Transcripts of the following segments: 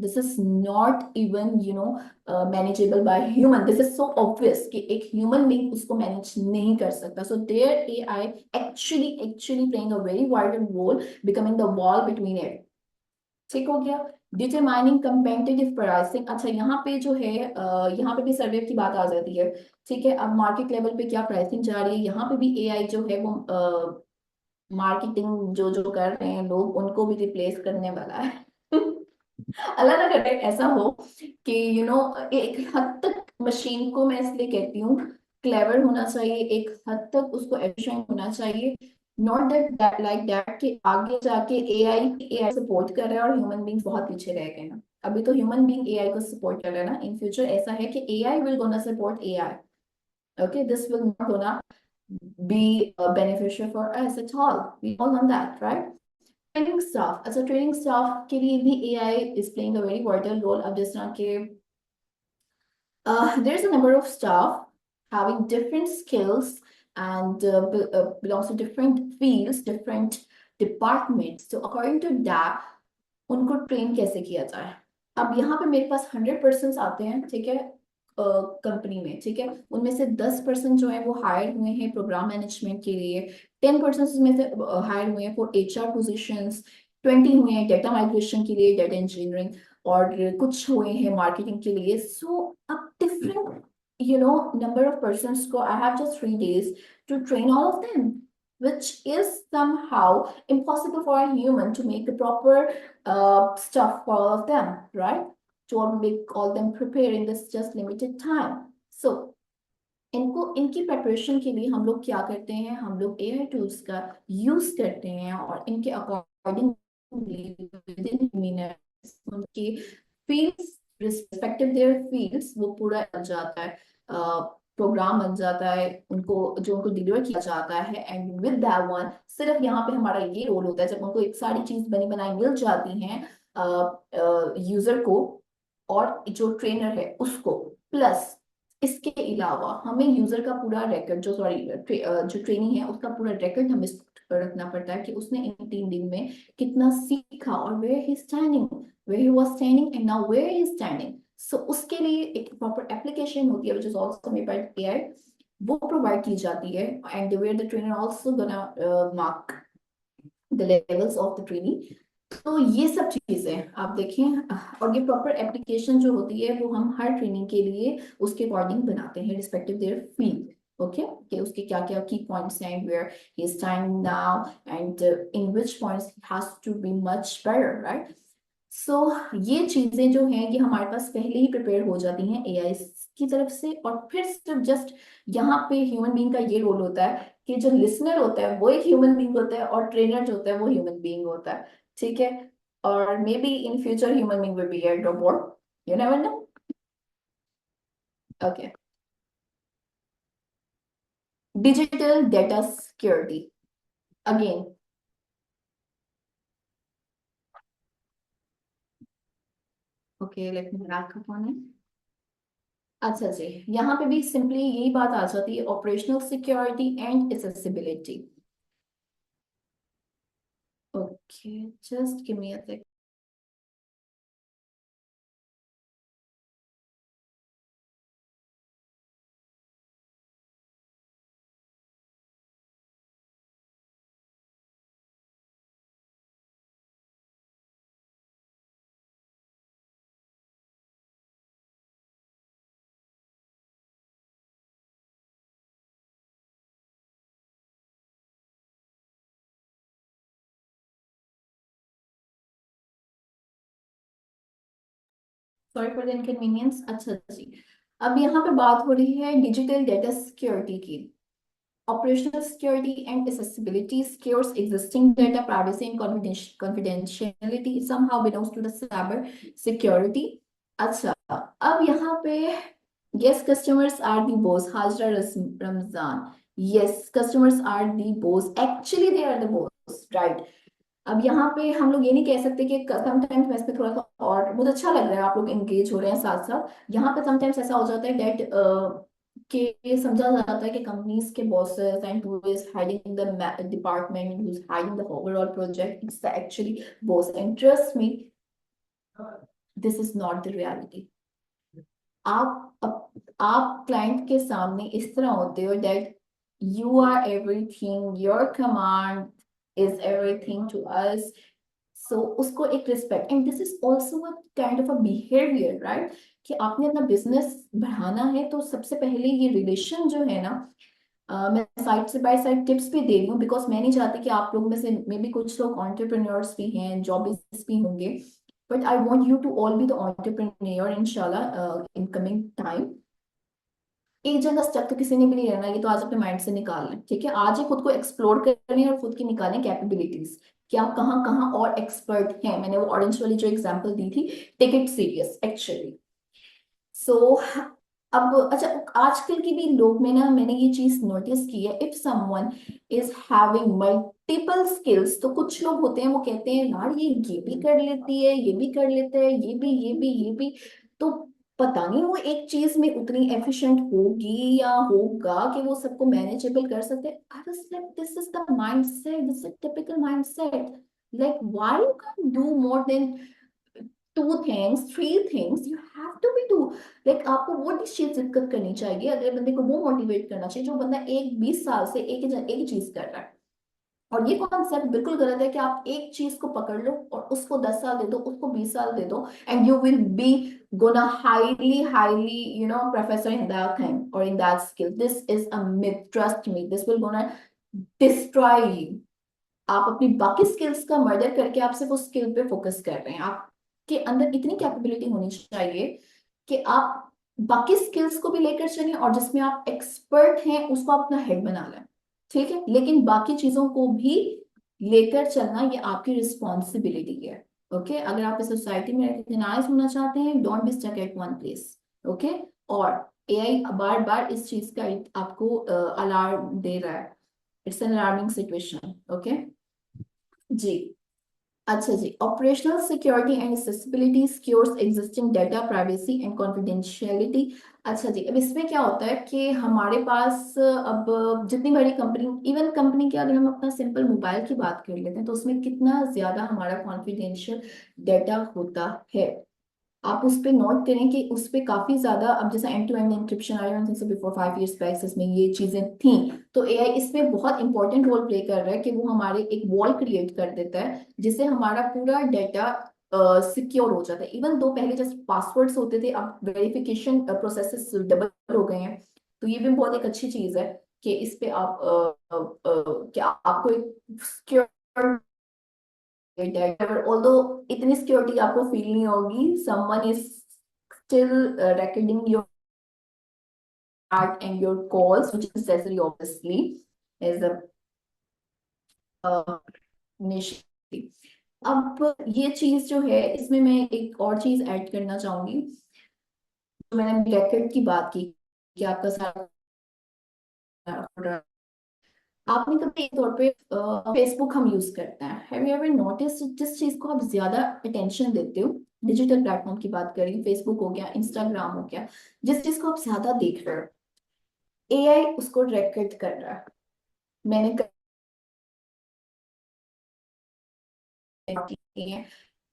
This is not even manageable by human. This is so obvious कि एक human being उसको manage नहीं कर सकता. So there AI actually playing a very vital role, becoming the wall between it. ठीक हो गया. Determining competitive pricing. अच्छा, यहाँ पे जो है यहाँ पे भी सर्वे की बात आ जाती है. ठीक है, अब मार्केट लेवल पे क्या प्राइसिंग जा रही है, यहाँ पे भी एआई जो है वो मार्केटिंग जो जो कर रहे हैं लोग, उनको भी रिप्लेस करने वाला है. अल्लाह ना करे ऐसा हो कि एक हद तक मशीन को मैं इसलिए कहती हूँ क्लेवर होना चाहिए, एक हद तक उसको एफिशिएंट होना चाहिए. नॉट दैट लाइक दैट कि आगे जाके एआई सपोर्ट कर रहा है और ह्यूमन बींग्स बहुत पीछे रह गए हैं. अभी तो ह्यूमन बींग एआई को सपोर्ट कर रहा है ना. इन फ्यूचर ऐसा है कि AI will gonna support AI. Okay, this will not gonna be beneficial for us at all. We all know that, right? Training staff. अच्छा, ट्रेनिंग स्टाफ के लिए भी AI is playing a very vital role. अब जिस तरह के there is a number of staff having different skills and belongs to different fields, different departments. So according to that, उनको train कैसे किया जाए. अब यहाँ पे मेरे पास 100% आते हैं, ठीक है, कंपनी में. ठीक है, उनमें से 10% जो है वो हायर हुए हैं प्रोग्राम मैनेजमेंट के लिए, 10% उसमें से हायर हुए हैं फॉर एचआर पोजीशंस, 20 हुए हैं डेटा माइग्रेशन के लिए, डेटा इंजीनियरिंग, और कुछ हुए हैं मार्केटिंग के लिए. सो अब डिफरेंट number of persons को I have just 3 days to train all of them, which is somehow impossible for a human to make the proper stuff for all of them, right? To make all them prepare in this just limited time. So इनकी preparation के लिए हम लोग क्या करते हैं, हम लोग एआई टूल्स का यूज करते हैं और इनके अकॉर्डिंग उनके फील्ड्स, रिस्पेक्टिव देयर फील्ड्स, वो पूरा बन जाता है, प्रोग्राम बन जाता है उनको, जो उनको डिलीवर किया जाता है. एंड विद दैट वन, सिर्फ यहाँ पे हमारा ये रोल होता है, जब उनको एक सारी चीज बनी बनाई मिल जाती हैं यूजर को और जो ट्रेनर है उसको, प्लस इसके अलावा हमें यूजर का पूरा रिकॉर्ड, जो ट्रेनिंग है उसका पूरा रिकॉर्ड हमें रखना पड़ता है कि उसने इन 3 दिन में कितना सीखा और where he standing, where he was standing and now where he standing. So उसके लिए एक प्रॉपर एप्लीकेशन होती है which is also made by AI, वो प्रोवाइड की जाती है. And where the trainer also gonna mark the levels of the training. तो ये सब चीजें आप देखें, और ये प्रॉपर एप्लीकेशन जो होती है वो हम हर ट्रेनिंग के लिए उसके अकॉर्डिंग बनाते हैं रिस्पेक्टिव देयर फील्ड. ओके, कि उसके क्या क्या की पॉइंट्स हैं, where he is standing now and in which points he has to be much better, right? So ये चीजें जो हैं ये हमारे पास पहले ही प्रिपेयर हो जाती हैं एआई की तरफ से. और फिर सिर्फ जस्ट यहाँ पे ह्यूमन बीइंग का ये रोल होता है कि जो लिसनर होता है वो एक ह्यूमन बीइंग होता है और ट्रेनर जो होता है वो ह्यूमन बीइंग होता है. ठीक है, और may be in future human being will be a robot, you never know. Okay, digital data security again. Okay, let me back up on it. अच्छा जी, यहाँ पे भी सिंपली यही बात आ जाती है, operational security and accessibility. Okay, just give me a second. Sorry for the inconvenience. अच्छा जी, अब यहाँ पे बात हो रही है डिजिटल डेटा सिक्योरिटी की. Operational security and accessibility secures existing data, privacy and confidentiality somehow belongs to the cyber security. अच्छा, अब यहाँ पे yes, customers are the boss. Hajra Ramzan. Yes, customers are the boss. Actually, they are the boss, right? अब यहाँ पे हम लोग ये नहीं कह सकते कि समटाइम्स मैं इसमें थोड़ा सा, और बहुत अच्छा लग रहा है आप लोग एंगेज हो रहे हैं साथ साथ. यहाँ पे समटाइम्स ऐसा हो जाता है डेट कि ये समझा जाता है कि कंपनीज के bosses and who is heading the department, who is heading the overall project, it's the actually boss. And trust me, this is not the reality. आप क्लाइंट के सामने इस तरह होते हो that you are everything, your command is everything to us. So उसको एक respect, and this is also a kind of a behaviour, right? कि आपने अपना बिजनेस बढ़ाना है तो सबसे पहले ये रिलेशन जो है ना, मैं साइड से बाय साइड टिप्स भी दे रही हूँ, बिकॉज मैं नहीं चाहती कि आप लोग में से मे बी कुछ लोग एंटरप्रेन्योर्स भी हैं, जॉबिस्ट भी होंगे, but I want you to all be the entrepreneur इंशाल्लाह इन कमिंग टाइम। एक जगह स्टक तो किसी ने भी नहीं रहना, ये तो आज अपने माइंड से निकालना है, ठीक है? आज ही खुद को एक्सप्लोर करनी है और खुद की निकालें कैपेबिलिटीज कि आप कहाँ कहाँ और एक्सपर्ट हैं। मैंने वो ऑरेंज वाली जो एग्जांपल दी थी, टेक इट सीरियस एक्चुअली। सो अब अच्छा, आजकल की भी लोग में ना मैंने ये चीज नोटिस की है, if someone is having multiple skills, तो कुछ लोग होते हैं वो कहते हैं यार ये भी कर लेती है, ये भी कर लेते हैं, ये भी, तो पता नहीं वो एक चीज में उतनी एफिशिएंट होगी या होगा कि वो सबको मैनेजेबल कर सकते हैं। I was like this is the mindset, this is typical mindset, like why you can do more than two things, three things, you have to be do, like आपको वो चीज दिक्कत करनी चाहिए, अगले बंदे को वो मोटिवेट करना चाहिए जो बंदा एक 20 साल से एक ही चीज कर रहा है। और ये कॉन्सेप्ट बिल्कुल गलत है कि आप एक चीज को पकड़ लो और उसको 10 साल दे दो, उसको 20 साल दे दो, and you will be gonna highly you know professor in that thing और in that skill. This is a myth, trust me, this will gonna destroy you. आप अपनी बाकी स्किल्स का मर्डर करके आप सिर्फ उस स्किल पे फोकस कर रहे हैं। आपके अंदर इतनी कैपेबिलिटी होनी चाहिए कि आप बाकी स्किल्स को भी लेकर चलें और जिसमें आप एक्सपर्ट हैं उसको अपना हेड बना लें, ठीक है? लेकिन बाकी चीजों को भी लेकर चलना ये आपकी रिस्पॉन्सिबिलिटी है। ओके, अगर आप इस सोसाइटी में रिकग्नाइज होना चाहते हैं, don't be stuck at one place. Okay, और एआई बार बार इस चीज का आपको अलार्म दे रहा है, it's an alarming situation. Okay जी। अच्छा जी, operational security and accessibility secures existing data, privacy and confidentiality. अच्छा जी, अब इसमें क्या होता है कि हमारे पास अब जितनी बड़ी कंपनी, इवन कंपनी की अगर हम अपना सिंपल मोबाइल की बात कर लेते हैं तो उसमें कितना ज्यादा हमारा कॉन्फिडेंशियल डाटा होता है। आप उस पे नोट करें कि उस पे काफी ज्यादा, अब जैसा end to end encryption I don't think so before 5 years back इसमें ये चीजें थी, तो एआई इसमें बहुत इंपॉर्टेंट रोल प्ले कर रहा है कि वो हमारे एक वॉल क्रिएट कर देता है जिससे हमारा पूरा डाटा सिक्योर हो जाता है। इवन दो पहले जैसे पासवर्ड्स होते थे, अब वेरिफिकेशन प्रोसेसेस डबल हो गए हैं, तो ये भी बहुत एक अच्छी चीज है कि इस पे आप क्या आपको एक सिक्योर डेटा, ऑल्दो इतनी सिक्योरिटी आपको फील नहीं होगी, someone is still recording your art and your calls, which is necessary obviously as a initiative. अब ये चीज जो है इसमें मैं एक और चीज ऐड करना चाहूंगी। तो मैंने ब्लैकेट की बात की कि आपका सारा, आपने कभी एक तौर पे फेसबुक हम यूज करते हैं, हैव यू एवर नोटिस जिस चीज को आप ज्यादा अटेंशन देते हो, डिजिटल प्लेटफॉर्म की बात करें, फेसबुक हो गया, इंस्टाग्राम हो गया, जिस चीज को आप ज्यादा देख रहे हो एआई उसको रिकॉर्ड कर रहा है। मैंने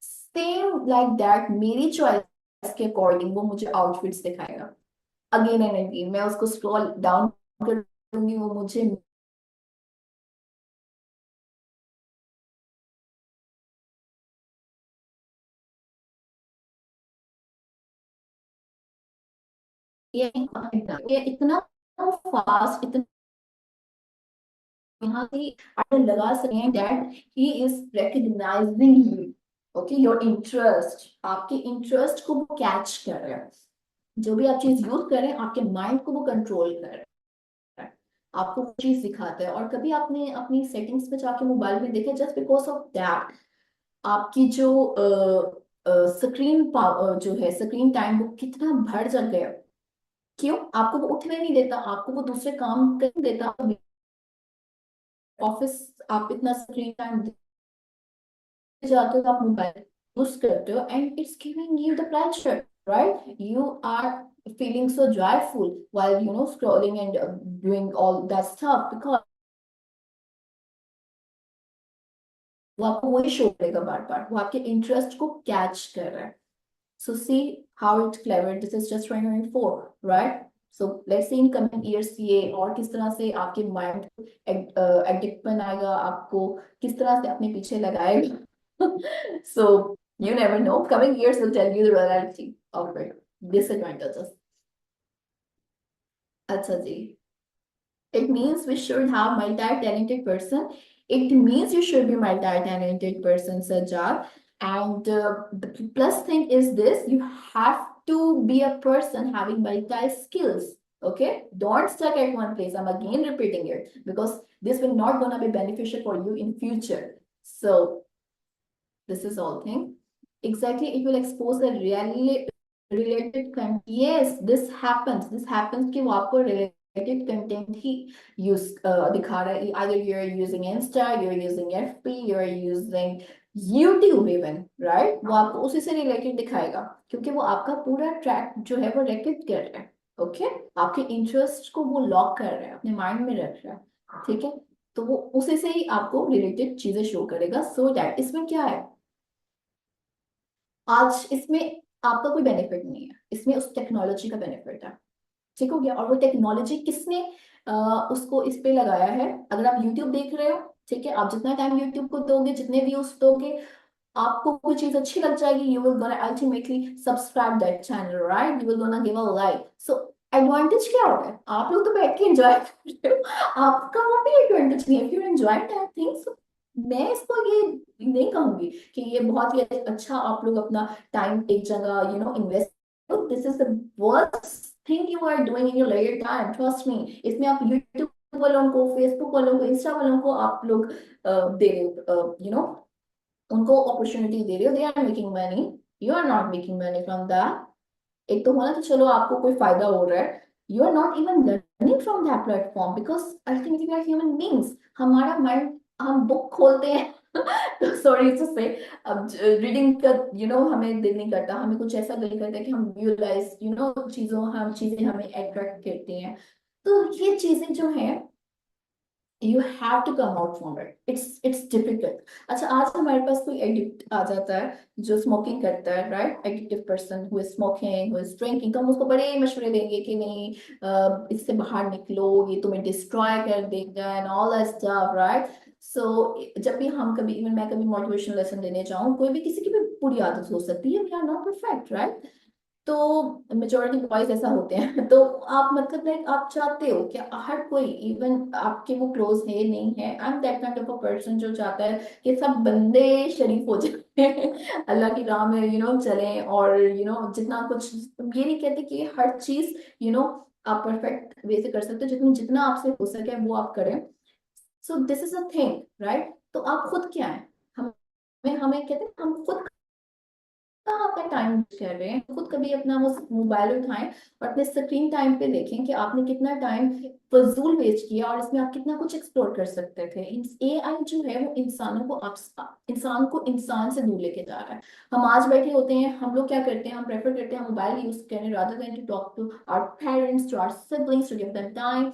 सेम लाइक दैट मेरी चॉइस के अकॉर्डिंग वो मुझे आउटफिट्स दिखाएगा, अगेन एंड अगेन मैं उसको स्क्रॉल डाउन करूंगी, वो मुझे ये इतना फास्ट, इतना यहाँ से आप लगा सकते हैं that he is recognising you, okay, your interest, आपके इंटरेस्ट को वो कैच कर रहे हैं। जो भी आप चीज यूज कर रहे हैं आपके माइंड को वो कंट्रोल कर रहे हैं, आपको वो चीज सिखाता है। और कभी आपने अपनी सेटिंग्स पे जाके मोबाइल में देखे, जस्ट बिकॉज ऑफ दैट आपकी जो स्क्रीन जो है स्क्रीन टाइम वो कितना बढ़ जा गया। क्यों? आपको वो उठने नहीं देता, आपको वो दूसरे काम करने देता, ऑफिस आप इतना स्क्रीन टाइम जाते हो तो आप मोबाइल यूज करते हो and it's giving you the pleasure, right? You are feeling so joyful while you know scrolling and doing all that stuff because वो आपको वही शो करेगा बार बार, वो आपके इंटरेस्ट को कैच कर रहा है। So see how it's clever. This is just 2024, right? So let's see in coming years ये और किस तरह से आपके माइंड एडिक्ट बनाएगा, आपको किस तरह से अपने पीछे लगाएगा. So you never know. Coming years will tell you the reality of it. Disadvantages. अच्छा जी. It means we should have multi-talented person. It means you should be multi-talented person, Sajjad. And the plus thing is this: you have to be a person having multi skills. Okay, don't stuck at one place. I'm again repeating it because this will not gonna be beneficial for you in future. So this is all thing. Exactly, it will expose the really related content. Yes, this happens. This happens कि वो आपको related content ही use दिखा रहा है. Either you're using Insta, you're using FB, you're using YouTube even, right? वो आपको उसी से related दिखाएगा क्योंकि वो आपका पूरा ट्रैक जो है वो रेकॉर्ड कर रहा है. ओके, आपके इंटरेस्ट को वो लॉक कर रहा है, अपने माइंड में रख रहा है. ठीक है, तो वो उसी से ही आपको रिलेटेड चीजें शो करेगा. सो दैट इसमें क्या है, आज इसमें आपका कोई बेनिफिट नहीं है, इसमें उस टेक्नोलॉजी का बेनिफिट है. ठीक हो गया. और वो टेक्नोलॉजी किसने उसको इस पे लगाया है. अगर आप यूट्यूब देख रहे हो, ठीक है, आप जितना टाइम यूट्यूब को दोगे, जितने व्यूज दोगे, आपको कोई चीज अच्छी लग जाएगी, you will gonna ultimately subscribe that channel, right? You will gonna give a like. So advantage क्या होता है, आप लोग तो बैठ के एंजॉय कर रहे हो, आपका वो भी एडवांटेज नहीं है. If you enjoy that things, मैं इसको ये नहीं कहूंगी कि ये बहुत ही अच्छा आप लोग अपना टाइम एक जगह invest. This is the worst thing you are doing in your leisure time, trust me. इसमें आप यूट्यूब वालों को, फेसबुक वालों को, इंस्टा वालों को आप लोग दे उनको अपॉर्चुनिटी दे रहे हो. They are making money, you are not making money from that. एक तो होना तो चलो आपको कोई फायदा हो रहा है, you are not even learning from that platform because ultimately we are human beings. हमारा माइंड, हम बुक खोलते हैं तो सॉरी टू से, अब रीडिंग का हमें दिल नहीं करता, हमें कुछ ऐसा दिल करता है कि हम विजुअलाइज चीजें हमें अट्रैक्ट करती हैं. तो ये चीजें जो है, you have to come out from it. It's difficult. अच्छा, आज हमारे पास कोई एडिक्ट आ जाता है जो स्मोकिंग करता है, right? Addictive person who is smoking, who is drinking, तो हम उसको बड़े मशवरे देंगे कि नहीं, इससे बाहर निकलो, ये तुम्हें डिस्ट्रॉय कर देगा and all that stuff, right? So जब भी हम कभी, इवन मैं कभी मोटिवेशनल लेसन देने जाऊँ, कोई भी किसी की भी बुरी आदत हो सकती है, we are not perfect, right? तो मेजोरिटी बॉयज ऐसा होते हैं. तो आप मतलब लाइक आप चाहते हो कि हर कोई, इवन आपके वो क्लोज है नहीं है, I am that kind of a person जो चाहता है कि सब बंदे शरीफ हो जाए अल्लाह की राह में चलें. और जितना कुछ, ये नहीं कहते कि हर चीज आप परफेक्ट वे से कर सकते हो, जितना जितना आपसे हो सके वो आप करें. So this is a thing, right? तो आप खुद क्या है, हमें हमें कहते हैं हम खुद कहाँ अपना टाइम कर रहे हैं. खुद कभी अपना वो मोबाइल उठाएं और अपने स्क्रीन टाइम पे देखें कि आपने कितना टाइम फजूल वेस्ट किया और इसमें आप कितना कुछ एक्सप्लोर कर सकते थे. एआई जो है वो इंसान को इंसान से दूर लेके जा रहा है. हम आज बैठे होते हैं, हम लोग क्या करते हैं, हम प्रेफर करते हैं मोबाइल यूज करें rather than to talk to our parents, to our siblings, to give them time.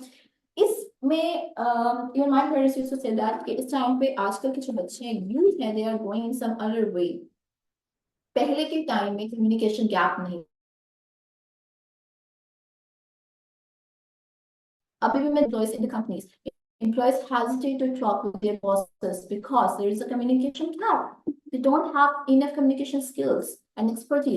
इसमें even my parents used to say that कि इस टाइम पे आजकल के जो बच्चे हैं, यूथ हैं, they are going in some other way. पहले के टाइम में कम्युनिकेशन गैप नहीं. अभी भी मैं employees in the companies, employees hesitate to talk with their bosses because there is a communication gap. They don't have enough communication skills and expertise.